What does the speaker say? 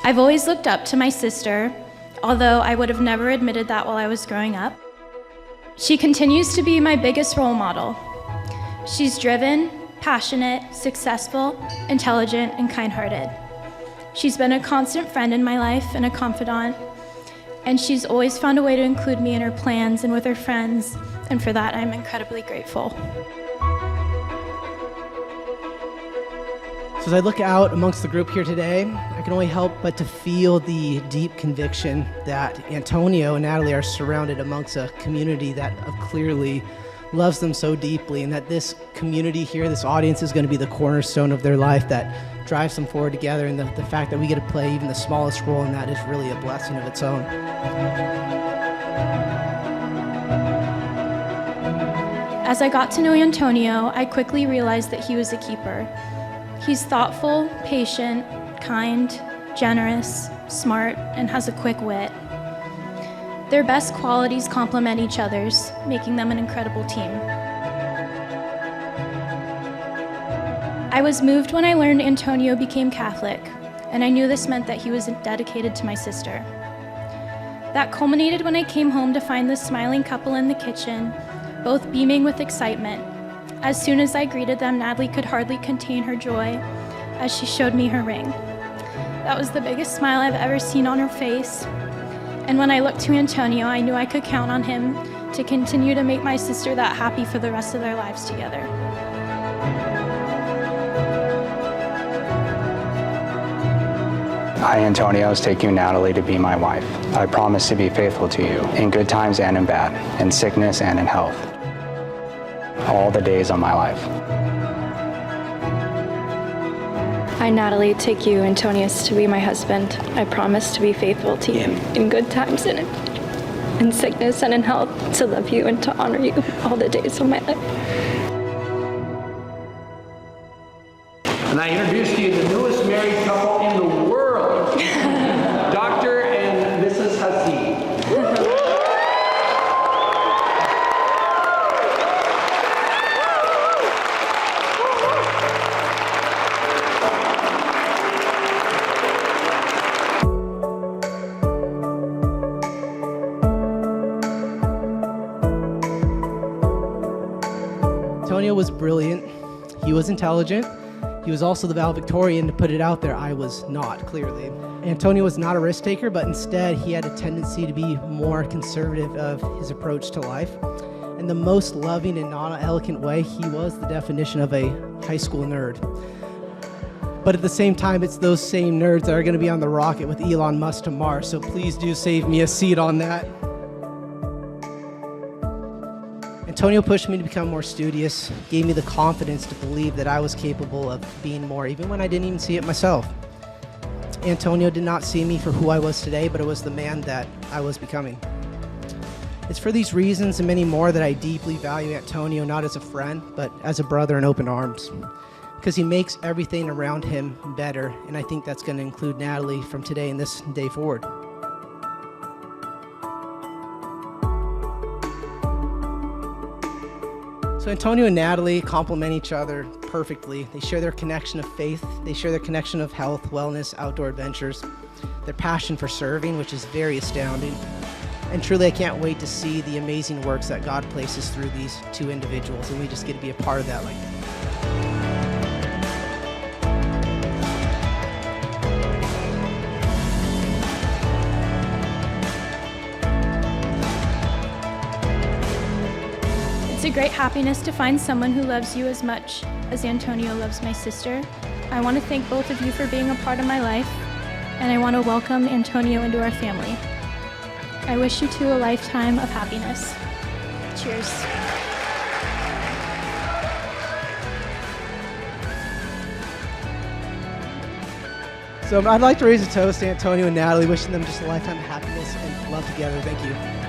I've always looked up to my sister, although I would have never admitted that while I was growing up. She continues to be my biggest role model. She's driven, passionate, successful, intelligent, and kind-hearted. She's been a constant friend in my life and a confidant, and she's always found a way to include me in her plans and with her friends, and for that I'm incredibly grateful. So as I look out amongst the group here today, I can only help but to feel the deep conviction that Antonio and Natalie are surrounded amongst a community that clearly loves them so deeply, and that this community here, this audience, is going to be the cornerstone of their life that drives them forward together, and the fact that we get to play even the smallest role in that is really a blessing of its own. As I got to know Antonio, I quickly realized that he was a keeper. He's thoughtful, patient, kind, generous, smart, and has a quick wit. Their best qualities complement each other's, making them an incredible team. I was moved when I learned Antonio became Catholic, and I knew this meant that he was dedicated to my sister. That culminated when I came home to find the smiling couple in the kitchen, both beaming with excitement. As soon as I greeted them, Natalie could hardly contain her joy as she showed me her ring. That was the biggest smile I've ever seen on her face. And when I looked to Antonio, I knew I could count on him to continue to make my sister that happy for the rest of their lives together. I, Antonio, take you, Natalie, to be my wife. I promise to be faithful to you in good times and in bad, in sickness and in health, all the days of my life. I, Natalie, take you, Antonius, to be my husband. I promise to be faithful to you in good times and in sickness and in health, to love you and to honor you all the days of my life. And I introduce to you the newest married couple in the world, Dr. and Mrs. Hasid. Antonio was brilliant. He was intelligent. He was also the valedictorian. To put it out there, I was not, clearly. Antonio was not a risk taker, but instead he had a tendency to be more conservative of his approach to life. In the most loving and non-eloquent way, he was the definition of a high school nerd. But at the same time, it's those same nerds that are going to be on the rocket with Elon Musk to Mars, so please do save me a seat on that. Antonio pushed me to become more studious, gave me the confidence to believe that I was capable of being more, even when I didn't even see it myself. Antonio did not see me for who I was today, but it was the man that I was becoming. It's for these reasons and many more that I deeply value Antonio, not as a friend, but as a brother in open arms. Because he makes everything around him better, and I think that's going to include Natalie from today and this day forward. So Antonio and Natalie complement each other perfectly. They share their connection of faith. They share their connection of health, wellness, outdoor adventures, their passion for serving, which is very astounding. And truly, I can't wait to see the amazing works that God places through these two individuals, and we just get to be a part of that. It's a great happiness to find someone who loves you as much as Antonio loves my sister. I want to thank both of you for being a part of my life, and I want to welcome Antonio into our family. I wish you two a lifetime of happiness. Cheers. So I'd like to raise a toast to Antonio and Natalie, wishing them just a lifetime of happiness and love together. Thank you.